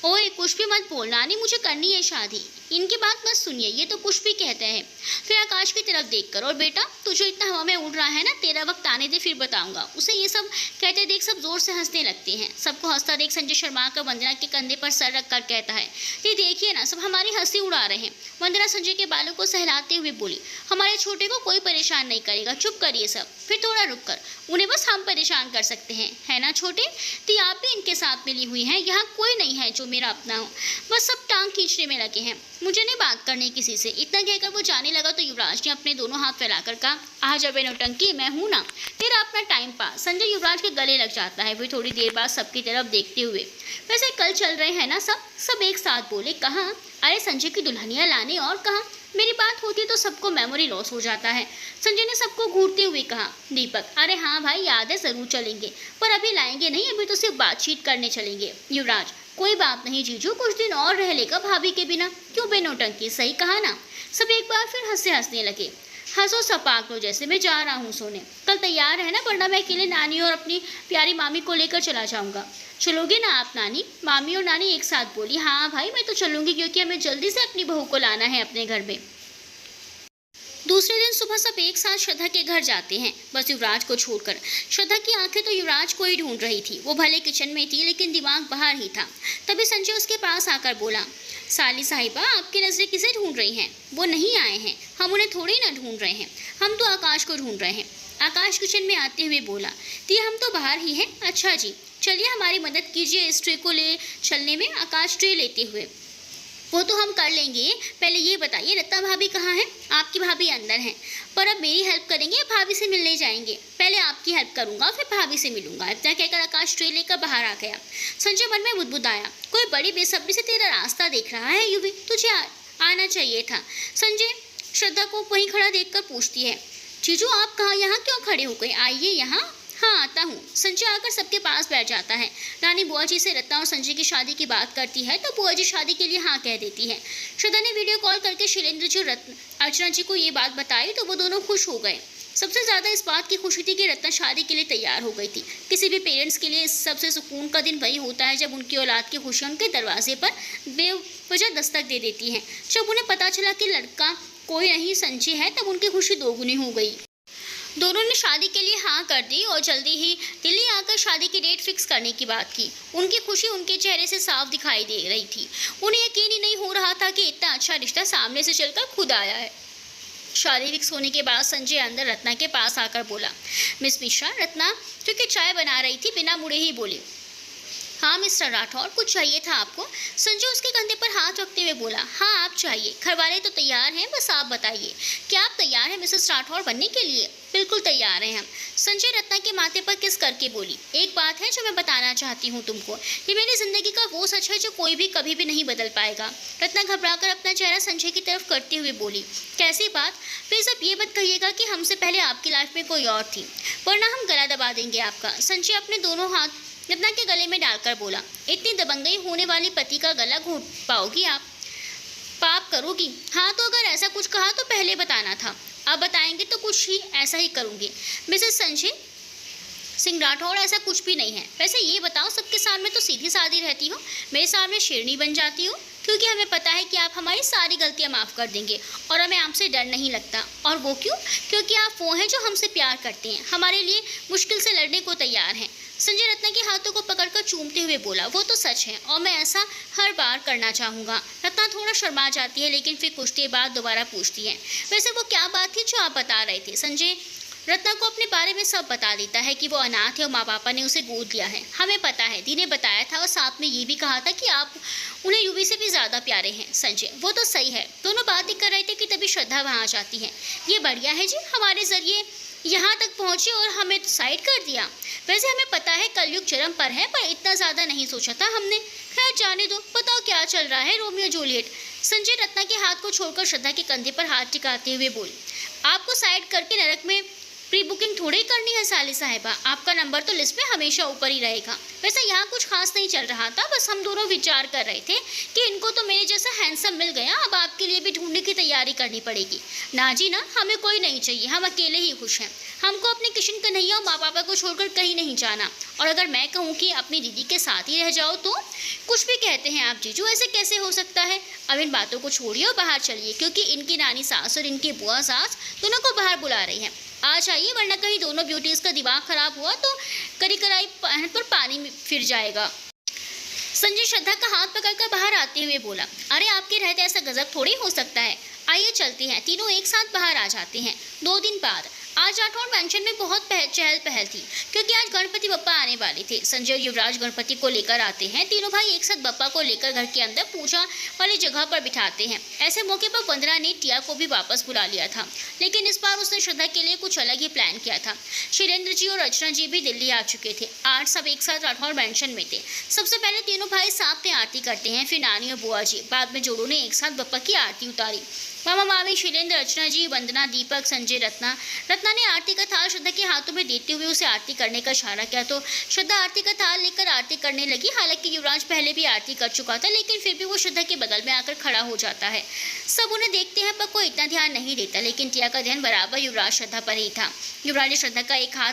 ओए कुछ भी मत बोल नानी, मुझे करनी है शादी। इनकी बात मत सुनिए, ये तो कुछ भी कहते हैं। फिर आकाश की तरफ देखकर, और बेटा तुझे इतना हवा में उड़ रहा है ना, तेरा वक्त आने दे फिर बताऊंगा। उसे ये सब कहते देख सब जोर से हंसने लगते हैं। सबको हंसता देख संजय शर्मा कर वंदना के कंधे पर सर रखकर कहता है, ये देखिए ना, सब हमारी हंसी उड़ा रहे हैं। वंदना संजय के बालों को सहलाते हुए बोली, हमारे छोटे को कोई परेशान नहीं करेगा, चुप करिए सब। फिर थोड़ा रुक कर, उन्हें बस हम परेशान कर सकते हैं, है ना छोटे? तो आप भी इनके साथ मिली हुई हैं, यहाँ कोई नहीं है जो मेरा अपना हो। बस सब टांग खींचने में लगे हैं, मुझे नहीं बात करनी किसी से। इतना कहकर वो जाने लगा तो युवराज ने अपने दोनों हाथ फैलाकर कहा, आ जा बे नौटंकी, मैं हूँ ना, तेरा अपना टाइम पास। संजय युवराज के गले लग जाता है। फिर थोड़ी देर बाद सबकी तरफ देखते हुए, वैसे कल चल रहे हैं ना सब एक साथ बोले। कहाँ? अरे संजय की दुल्हनिया लाने। और कहाँ? मेरी बात होती तो सबको मेमोरी लॉस हो जाता है। संजय ने सबको घूरते हुए कहा। दीपक, अरे हाँ भाई, याद है, ज़रूर चलेंगे, पर अभी लाएंगे नहीं, अभी तो सिर्फ बातचीत करने चलेंगे। युवराज, कोई बात नहीं जीजू, कुछ दिन और रह लेगा भाभी के बिना। क्यों बे नौटंकी, सही कहा ना? सब एक बार फिर हंसने लगे। हंसो सपाक लो, जैसे मैं जा रहा हूँ सोने। कल तैयार है ना, वरना मैं अकेले नानी और अपनी प्यारी मामी को लेकर चला जाऊँगा। चलोगे ना आप नानी? मामी और नानी एक साथ बोली। हाँ भाई, मैं तो चलूँगी, क्योंकि हमें जल्दी से अपनी बहू को लाना है अपने घर में। दूसरे दिन सुबह सब एक साथ श्रद्धा के घर जाते हैं, बस युवराज को छोड़कर। श्रद्धा की आंखें तो युवराज को ही ढूंढ रही थी। वो भले किचन में थी, लेकिन दिमाग बाहर ही था। तभी संजय उसके पास आकर बोला, साली साहिबा, आपकी नज़रें किसे ढूंढ रही हैं? वो नहीं आए हैं, हम उन्हें थोड़ी ना ढूंढ रहे हैं, हम तो आकाश को ढूंढ रहे हैं। आकाश किचन में आते हुए बोला, ती हम तो बाहर ही हैं। अच्छा जी, चलिए हमारी मदद कीजिए इस ट्रे को ले चलने में। आकाश ट्रे लेते हुए, वो तो हम कर लेंगे, पहले ये बताइए रत्ना भाभी कहाँ हैं? आपकी भाभी अंदर हैं, पर अब मेरी हेल्प करेंगे, भाभी से मिलने जाएंगे? पहले आपकी हेल्प करूंगा, फिर भाभी से मिलूंगा। इतना कहकर आकाश ट्रे लेकर बाहर आ गया। संजय मन में बुदबुदाया, कोई बड़ी बेसब्री से तेरा रास्ता देख रहा है युवी, तुझे आना चाहिए था। संजय श्रद्धा को वहीं खड़ा देखकर पूछती है, जीजू आप कहाँ, यहाँ क्यों खड़े हो गए? आइए यहाँ। हाँ आता हूँ। संजय आकर सबके पास बैठ जाता है। रानी बुआ जी से रत्ना और संजय की शादी की बात करती है तो बुआ जी शादी के लिए हाँ कह देती है। श्रद्धा ने वीडियो कॉल करके शैलेंद्र जी अर्चना जी को ये बात बताई तो वो दोनों खुश हो गए। सबसे ज़्यादा इस बात की खुशी थी कि रत्ना शादी के लिए तैयार हो गई थी। किसी भी पेरेंट्स के लिए सबसे सुकून का दिन वही होता है जब उनकी औलाद की खुशियाँ उनके दरवाजे पर बेवजह दस्तक दे देती हैं। जब उन्हें पता चला कि लड़का कोई नहीं संजय है, तब उनकी खुशी दोगुनी हो गई। दोनों ने शादी के लिए हाँ कर दी और जल्दी ही दिल्ली आकर शादी की डेट फिक्स करने की बात की। उनकी खुशी उनके चेहरे से साफ दिखाई दे रही थी। उन्हें यकीन ही नहीं हो रहा था कि इतना अच्छा रिश्ता सामने से चलकर खुद आया है। शादी फिक्स होने के बाद संजय अंदर रत्ना के पास आकर बोला, मिस मिश्रा। रत्ना जो कि चाय बना रही थी बिना मुड़े ही बोली, हाँ मिस्टर राठौर, कुछ चाहिए था आपको? संजय उसके कंधे पर हाथ रखते हुए बोला, हाँ आप चाहिए, घरवाले तो तैयार हैं, बस आप बताइए क्या आप तैयार हैं मिसेस राठौर बनने के लिए? बिल्कुल तैयार हैं हम। संजय रत्ना के माथे पर किस करके बोली, एक बात है जो मैं बताना चाहती हूँ तुमको, ये मेरी जिंदगी का वो सच है जो कोई भी कभी भी नहीं बदल पाएगा। रत्ना घबराकर अपना चेहरा संजय की तरफ करते हुए बोली, कैसी बात? प्लीज अब ये मत कहिएगा कि हमसे पहले आपकी लाइफ में कोई और थी, वरना हम गला दबा देंगे आपका। संजय अपने दोनों हाथ रत्ना के गले में डालकर बोला, इतनी दबंगई होने वाली पति का गला घोट पाओगी आप? पाप करोगी? हाँ तो अगर ऐसा कुछ कहा तो पहले बताना था, अब बताएंगे तो कुछ ही ऐसा ही करूँगी। मिसेस संजय सिंह राठौर, ऐसा कुछ भी नहीं है। वैसे ये बताओ, सबके सामने तो सीधी सादी रहती हो, मेरे सामने शेरनी बन जाती हो, क्योंकि हमें पता है कि आप हमारी सारी गलतियां माफ़ कर देंगे और हमें आपसे डर नहीं लगता। और वो क्यों? क्योंकि आप वो हैं जो हमसे प्यार करते हैं, हमारे लिए मुश्किल से लड़ने को तैयार हैं। संजय रत्ना के हाथों को पकड़कर चूमते हुए बोला, वो तो सच है और मैं ऐसा हर बार करना चाहूँगा। रत्ना थोड़ा शर्मा जाती है लेकिन फिर कुछ देर बाद दोबारा पूछती है, वैसे वो क्या बात थी जो आप बता रहे थे? संजय रत्ना को अपने बारे में सब बता देता है कि वो अनाथ है और माँ पापा ने उसे गोद लिया है। हमें पता है, दी ने बताया था और साथ में ये भी कहा था कि आप उन्हें यूवी से भी ज़्यादा प्यारे हैं। संजय, वो तो सही है। दोनों बातें कर रहे थे कि तभी श्रद्धा वहाँ आ जाती है। ये बढ़िया है जी, हमारे ज़रिए यहाँ तक पहुँचे और हमें साइड कर दिया। वैसे हमें पता है कलयुग चरम पर है, पर इतना ज़्यादा नहीं सोचा था हमने। खैर जाने दो, बताओ क्या चल रहा है रोमियो जूलियट? संजय रत्ना के हाथ को छोड़कर श्रद्धा के कंधे पर हाथ टिकाते हुए बोले, आपको साइड करके नरक में प्री बुकिंग थोड़ी करनी है साली साहिबा, आपका नंबर तो लिस्ट में हमेशा ऊपर ही रहेगा। वैसे यहाँ कुछ खास नहीं चल रहा था, बस हम दोनों विचार कर रहे थे कि इनको तो मेरे जैसा हैंडसम मिल गया, अब आपके लिए भी ढूंढने की तैयारी करनी पड़ेगी। ना जी ना, हमें कोई नहीं चाहिए, हम अकेले ही खुश हैं। हमको अपने किशन कन्हैया और माँ पापा को छोड़कर कहीं नहीं जाना। और अगर मैं कहूँ कि अपनी दीदी के साथ ही रह जाओ तो कुछ भी कहते हैं आप जीजू, ऐसे कैसे हो सकता है? अब इन बातों को छोड़िए और बाहर चलिए, क्योंकि इनकी नानी सास और इनकी बुआ सास दोनों को बाहर बुला रही हैं। आ जाइए, वरना कहीं दोनों ब्यूटीज़ का दिमाग खराब हुआ तो करी कराई पहन पर पानी में फिर जाएगा। संजय श्रद्धा का हाथ पकड़कर बाहर आते हुए बोला, अरे आपके रहते ऐसा गजब थोड़ी हो सकता है। आइए चलते हैं। तीनों एक साथ बाहर आ जाते हैं। 2 दिन बाद आज राठौर मैंशन में बहुत चहल पहल थी, क्योंकि आज गणपति बप्पा आने वाले थे। संजय और युवराज गणपति को लेकर आते हैं। तीनों भाई एक साथ बप्पा को लेकर घर के अंदर पूजा वाली जगह पर बिठाते हैं। ऐसे मौके पर वंदना ने टिया को भी वापस बुला लिया था, लेकिन इस बार उसने श्रद्धा के लिए कुछ अलग ही प्लान किया था। शीलेंद्र जी और रचना जी भी दिल्ली आ चुके थे। आज सब एक साथ राठौर मैंशन में थे। सबसे पहले तीनों भाई साथ में आरती करते हैं, फिर नानी और बुआ जी। बाद में जोड़ों ने एक साथ बप्पा की आरती उतारी। मामा मामी शीलेंद्र, रचना जी, वंदना, दीपक, संजय, रत्ना ने आरती का थाल श्रद्धा के हाथों में देते हुए उसे आरती करने का इशारा किया तो श्रद्धा आरती का थाल लेकर आरती करने लगी। हालांकि युवराज पहले भी आरती कर चुका था, लेकिन फिर भी वो श्रद्धा के बगल में आकर खड़ा हो जाता है। सब उन्हें देखते हैं पर कोई इतना ध्यान नहीं देता, लेकिन टिया का ध्यान बराबर युवराज श्रद्धा पर ही था। युवराज श्रद्धा का एक हाथ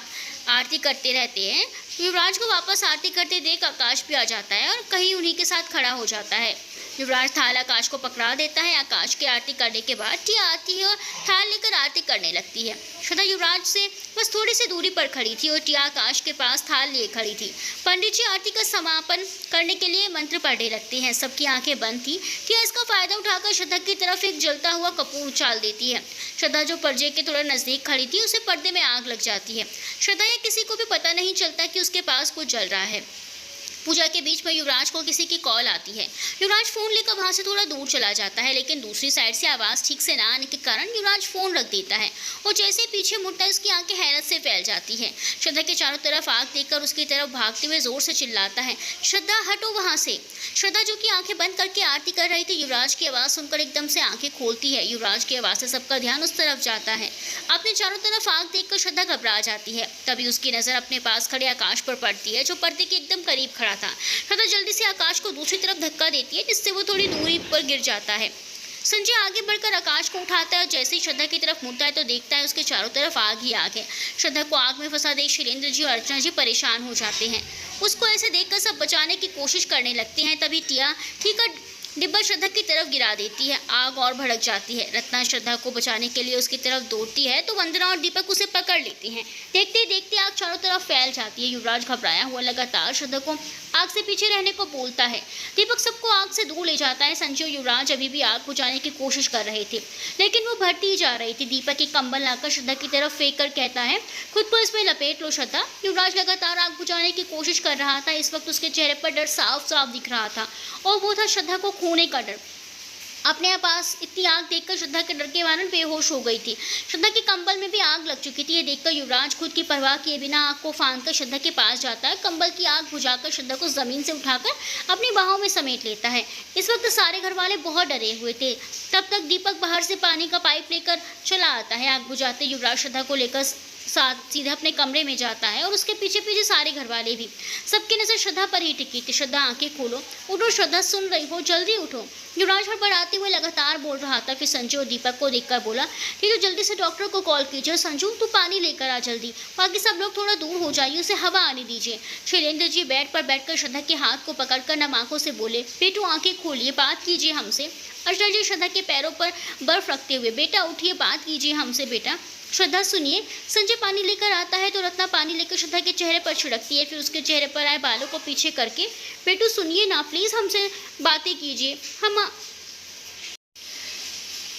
आरती करते रहते हैं। युवराज को वापस आरती करते देख आकाश भी आ जाता है और कहीं उन्हीं के साथ खड़ा हो जाता है। युवराज थाल आकाश को पकड़ा देता है। आकाश की आरती करने के बाद टिया आती है और थाल लेकर आरती करने लगती है। श्रद्धा युवराज से बस थोड़ी सी दूरी पर खड़ी थी और टिया आकाश के पास थाल लिए खड़ी थी। पंडित जी आरती का समापन करने के लिए मंत्र पढ़ने लगते हैं। सबकी आंखें बंद थी। टिया इसका फायदा उठाकर श्रद्धा की तरफ एक जलता हुआ कपूर उछाल देती है। श्रद्धा जो पर्दे के थोड़ा नजदीक खड़ी थी, उसे पर्दे में आग लग जाती है। श्रद्धा या किसी को भी पता नहीं चलता कि उसके पास कुछ जल रहा है। पूजा के बीच में युवराज को किसी की कॉल आती है। युवराज फ़ोन लेकर वहाँ से थोड़ा दूर चला जाता है, लेकिन दूसरी साइड से आवाज़ ठीक से ना आने के कारण युवराज फ़ोन रख देता है और जैसे ही पीछे मुड़ता है उसकी आंखें हैरत से फैल जाती हैं। श्रद्धा के चारों तरफ आग देखकर उसकी तरफ भागते हुए ज़ोर से चिल्लाता है, श्रद्धा हटो वहाँ से। श्रद्धा जो कि आंखें बंद करके आरती कर रही थी, युवराज की आवाज़ सुनकर एकदम से आंखें खोलती है। युवराज की आवाज़ से सबका ध्यान उस तरफ जाता है। अपने चारों तरफ आग देखकर श्रद्धा घबरा जाती है। तभी उसकी नज़र अपने पास खड़े आकाश पर पड़ती है, जो पर्दे के एकदम करीब खड़ा था। श्रद्धा जल्दी से आकाश को दूसरी तरफ धक्का देती है, जिससे वो थोड़ी दूरी पर गिर जाता है। संजय आगे बढ़कर आकाश को उठाता है और जैसे ही श्रद्धा की तरफ मुड़ता है तो देखता है उसके चारों तरफ आग ही आग है। श्रद्धा को आग में फंसा देख शीलेंद्र जी और अर्चना जी परेशान हो जाते हैं। उसको ऐसे देखकर सब बचाने की कोशिश करने लगते हैं। तभी टिया ठीक डिब्बा श्रद्धा की तरफ गिरा देती है। आग और भड़क जाती है। रत्ना श्रद्धा को बचाने के लिए उसकी तरफ दौड़ती है तो वंदना और दीपक उसे पकड़ लेते हैं। देखते ही देखते आग चारों तरफ फैल जाती है। युवराज घबराया हुआ लगातार श्रद्धा को आग से पीछे रहने को बोलता है। दीपक सबको आग से दूर ले जाता है। संजय और युवराज अभी भी आग बुझाने की कोशिश कर रहे थे, लेकिन वो बढ़ती ही जा रही थी। दीपक एक कंबल लाकर श्रद्धा की तरफ फेंक कर कहता है, खुद को इसमें लपेट लो श्रद्धा। युवराज लगातार आग बुझाने की कोशिश कर रहा था। इस वक्त उसके चेहरे पर डर साफ साफ दिख रहा था, और वो था श्रद्धा को खोने का डर। अपने पास इतनी आग देखकर श्रद्धा के डर के मारन बेहोश हो गई थी। श्रद्धा के कंबल में भी आग लग चुकी थी। ये देखकर युवराज खुद की परवाह किए बिना आग को फांदकर श्रद्धा के पास जाता है। कंबल की आग बुझाकर श्रद्धा को जमीन से उठाकर अपनी बाहों में समेट लेता है। इस वक्त सारे घर वाले बहुत डरे हुए थे। तब तक दीपक बाहर से पानी का पाइप लेकर चला आता है। आग बुझाते युवराज श्रद्धा को लेकर सीधा अपने कमरे में जाता है, और उसके पीछे पीछे सारे घर वाले भी। सबकी नजर श्रद्धा पर ही टिकी थी। श्रद्धा, आंखें खोलो, उठो श्रद्धा, सुन रही हो, जल्दी उठो। युवराज हड़बड़ाते हुए लगातार बोल रहा था। फिर संजू और दीपक को देखकर बोला, ठीक है, जल्दी से डॉक्टर को कॉल कीजिए। संजू, तू पानी लेकर आ जल्दी। बाकी सब लोग थोड़ा दूर हो जाइए, उसे हवा आने दीजिए। शैलेंद्र जी बेड पर बैठकर श्रद्धा के हाथ को पकड़कर नम आंखों से बोले, बेटू आंखें खोलिए, बात कीजिए हमसे। अर्चना जी श्रद्धा के पैरों पर बर्फ रखते हुए, बेटा उठिए, बात कीजिए हमसे बेटा। श्रद्धा, सुनिए। संजय पानी लेकर आता है तो रत्ना पानी लेकर श्रद्धा के चेहरे पर छिड़कती है। फिर उसके चेहरे पर आए बालों को पीछे करके, बेटू सुनिए ना, प्लीज़ हमसे बातें कीजिए।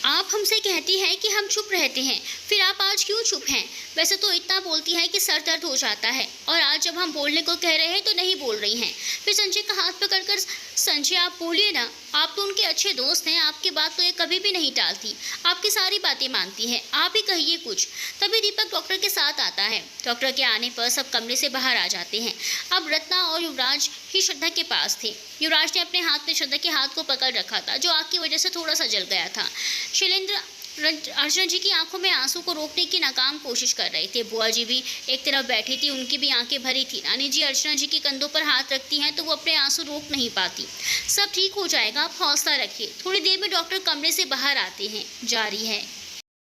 आप हमसे कहती हैं कि हम चुप रहते हैं, फिर आप आज क्यों चुप हैं? वैसे तो इतना बोलती है कि सर दर्द हो जाता है, और आज जब हम बोलने को कह रहे हैं तो नहीं बोल रही हैं। फिर संजय का हाथ पकड़कर, संजय आप बोलिए ना, आप तो उनके अच्छे दोस्त हैं, आपकी बात तो ये कभी भी नहीं टालती, आपकी सारी बातें मानती हैं, आप ही कहिए कुछ। तभी दीपक डॉक्टर के साथ आता है। डॉक्टर के आने पर सब कमरे से बाहर आ जाते हैं। अब रत्ना और युवराज ही श्रद्धा के पास थे। युवराज ने अपने हाथ में श्रद्धा के हाथ को पकड़ रखा था, जो आग की वजह से थोड़ा सा जल गया था। शैलेंद्र अर्चना जी की आंखों में आंसू को रोकने की नाकाम कोशिश कर रहे थे। बुआ जी भी एक तरफ बैठी थी, उनकी भी आंखें भरी थी। रानी जी अर्चना जी के कंधों पर हाथ रखती हैं तो वो अपने आंसू रोक नहीं पाती। सब ठीक हो जाएगा, आप हौसला रखिए। थोड़ी देर में डॉक्टर कमरे से बाहर आते हैं। जारी है।